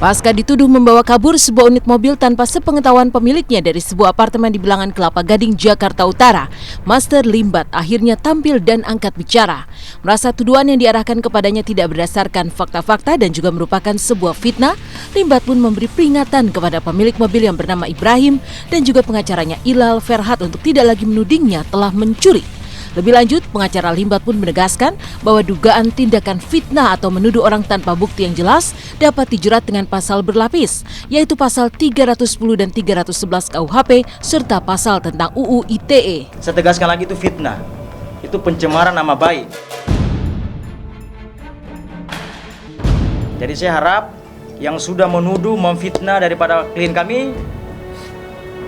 Pasca dituduh membawa kabur sebuah unit mobil tanpa sepengetahuan pemiliknya dari sebuah apartemen di Bilangan Kelapa Gading, Jakarta Utara, Master Limbat akhirnya tampil dan angkat bicara. Merasa tuduhan yang diarahkan kepadanya tidak berdasarkan fakta-fakta dan juga merupakan sebuah fitnah, Limbat pun memberi peringatan kepada pemilik mobil yang bernama Ibrahim dan juga pengacaranya Ilal Ferhat untuk tidak lagi menudingnya telah mencuri. Lebih lanjut, pengacara Limbat pun menegaskan bahwa dugaan tindakan fitnah atau menuduh orang tanpa bukti yang jelas dapat dijerat dengan pasal berlapis, yaitu pasal 310 dan 311 KUHP serta pasal tentang UU ITE. Saya tegaskan lagi, itu fitnah, itu pencemaran nama baik. Jadi saya harap yang sudah menuduh, memfitnah daripada klien kami,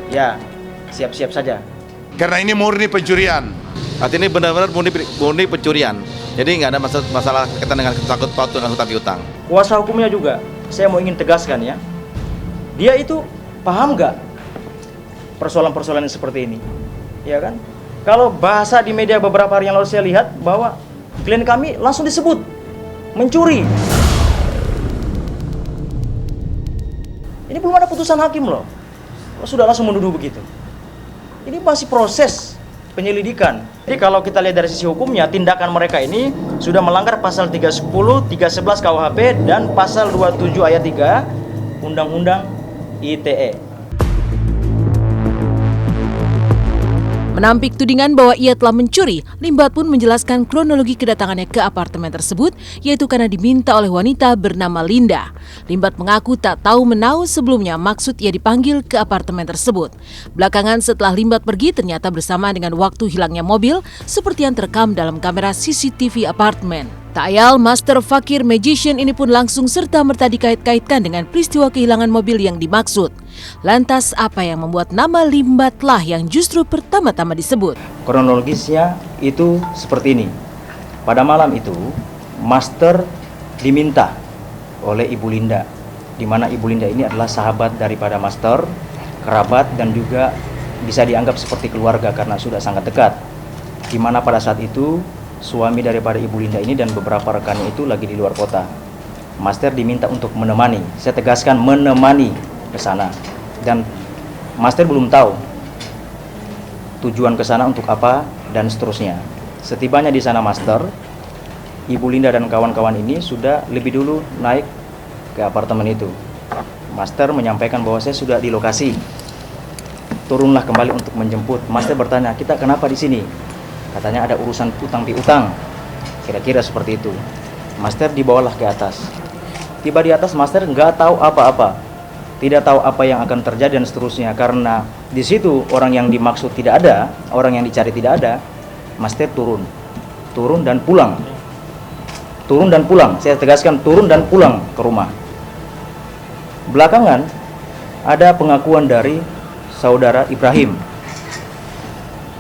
ya siap-siap saja. Karena ini murni pencurian. Artinya ini benar-benar murni pencurian. Jadi nggak ada masalah kaitan dengan sangkut paut dengan hutang piutang. Kuasa hukumnya juga, saya mau ingin tegaskan ya, dia itu paham nggak persoalan-persoalan seperti ini, ya kan? Kalau bahasa di media beberapa hari yang lalu saya lihat bahwa klien kami langsung disebut mencuri. Ini belum ada putusan hakim loh, sudah langsung menuduh begitu. Ini masih proses penyelidikan. Jadi kalau kita lihat dari sisi hukumnya, tindakan mereka ini sudah melanggar pasal 310, 311 KUHP dan pasal 27 ayat 3 Undang-Undang ITE. Menampik tudingan bahwa ia telah mencuri, Limbat pun menjelaskan kronologi kedatangannya ke apartemen tersebut, yaitu karena diminta oleh wanita bernama Linda. Limbat mengaku tak tahu menahu sebelumnya maksud ia dipanggil ke apartemen tersebut. Belakangan setelah Limbat pergi, ternyata bersama dengan waktu hilangnya mobil, seperti yang terekam dalam kamera CCTV apartemen. Tak ayal, Master Fakir Magician ini pun langsung serta-merta dikait-kaitkan dengan peristiwa kehilangan mobil yang dimaksud. Lantas apa yang membuat nama Limbatlah yang justru pertama-tama disebut? Kronologisnya itu seperti ini. Pada malam itu, Master diminta oleh Ibu Linda, di mana Ibu Linda ini adalah sahabat daripada Master, kerabat dan juga bisa dianggap seperti keluarga karena sudah sangat dekat. Di mana pada saat itu suami daripada Ibu Linda ini dan beberapa rekannya itu lagi di luar kota. Master diminta untuk menemani, saya tegaskan menemani ke sana. Dan Master belum tahu tujuan ke sana untuk apa dan seterusnya. Setibanya di sana Master, Ibu Linda dan kawan-kawan ini sudah lebih dulu naik ke apartemen itu. Master menyampaikan bahwa saya sudah di lokasi. Turunlah kembali untuk menjemput. Master bertanya, "Kita kenapa di sini?" Katanya ada urusan utang piutang. Kira-kira seperti itu. Master dibawalah ke atas. Tiba di atas, Master nggak tahu apa-apa. Tidak tahu apa yang akan terjadi dan seterusnya. Karena di situ orang yang dimaksud tidak ada, orang yang dicari tidak ada. Master turun dan pulang. Turun dan pulang. Saya tegaskan turun dan pulang ke rumah. Belakangan ada pengakuan dari saudara Ibrahim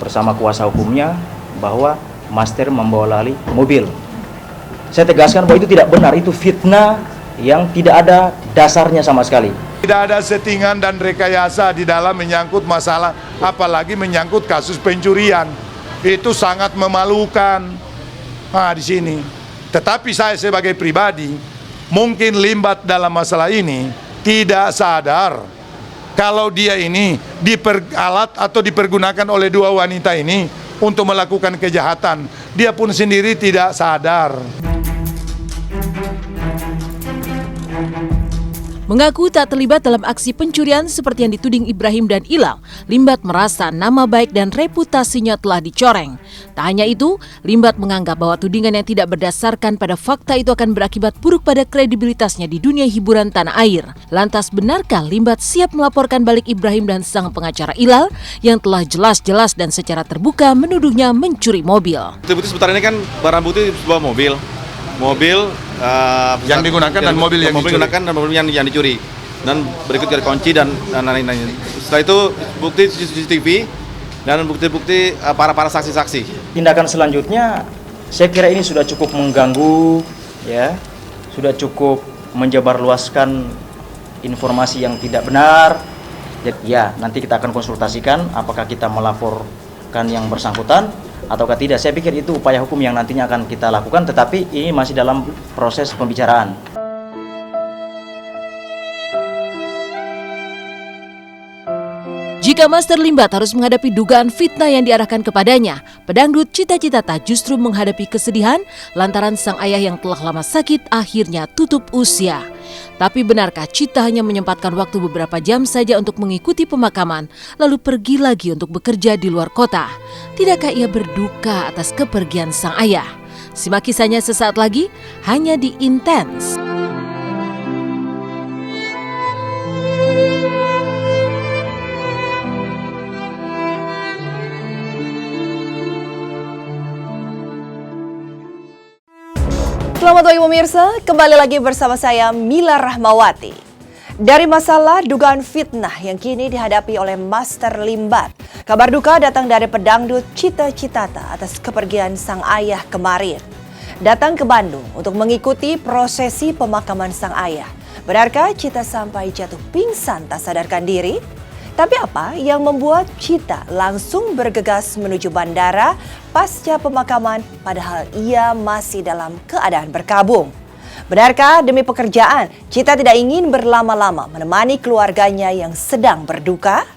bersama kuasa hukumnya bahwa Master membawa lari mobil. Saya tegaskan bahwa itu tidak benar, itu fitnah yang tidak ada dasarnya sama sekali. Tidak ada settingan dan rekayasa di dalam menyangkut masalah, apalagi menyangkut kasus pencurian. Itu sangat memalukan. Di sini. Tetapi saya sebagai pribadi, mungkin Limbat dalam masalah ini tidak sadar kalau dia ini diperalat atau dipergunakan oleh dua wanita ini untuk melakukan kejahatan. Dia pun sendiri tidak sadar. Mengaku tak terlibat dalam aksi pencurian seperti yang dituding Ibrahim dan Ilal, Limbat merasa nama baik dan reputasinya telah dicoreng. Tak hanya itu, Limbat menganggap bahwa tudingan yang tidak berdasarkan pada fakta itu akan berakibat buruk pada kredibilitasnya di dunia hiburan tanah air. Lantas benarkah Limbat siap melaporkan balik Ibrahim dan sang pengacara Ilal yang telah jelas-jelas dan secara terbuka menuduhnya mencuri mobil? Bukti seputar ini kan barang bukti sebuah mobil yang digunakan dan mobil yang dicuri dan berikut dari kunci dan lain-lain. Setelah itu bukti CCTV dan bukti-bukti para saksi-saksi. Tindakan selanjutnya saya kira ini sudah cukup mengganggu, ya, sudah cukup menjabarluaskan informasi yang tidak benar. Jadi, ya, nanti kita akan konsultasikan apakah kita melaporkan yang bersangkutan ataukah tidak. Saya pikir itu upaya hukum yang nantinya akan kita lakukan, tetapi ini masih dalam proses pembicaraan. Jika Master Limbat harus menghadapi dugaan fitnah yang diarahkan kepadanya, pedangdut Cita Citata justru menghadapi kesedihan lantaran sang ayah yang telah lama sakit akhirnya tutup usia. Tapi benarkah Cita hanya menyempatkan waktu beberapa jam saja untuk mengikuti pemakaman, lalu pergi lagi untuk bekerja di luar kota? Tidakkah ia berduka atas kepergian sang ayah? Simak kisahnya sesaat lagi, hanya di Intens. Selamat pagi pemirsa, kembali lagi bersama saya Mila Rahmawati. Dari masalah dugaan fitnah yang kini dihadapi oleh Master Limbat, kabar duka datang dari pedangdut Cita Citata atas kepergian sang ayah kemarin. Datang ke Bandung untuk mengikuti prosesi pemakaman sang ayah. Benarkah Cita sampai jatuh pingsan tak sadarkan diri? Tapi apa yang membuat Cita langsung bergegas menuju bandara pasca pemakaman padahal ia masih dalam keadaan berkabung? Benarkah demi pekerjaan Cita tidak ingin berlama-lama menemani keluarganya yang sedang berduka?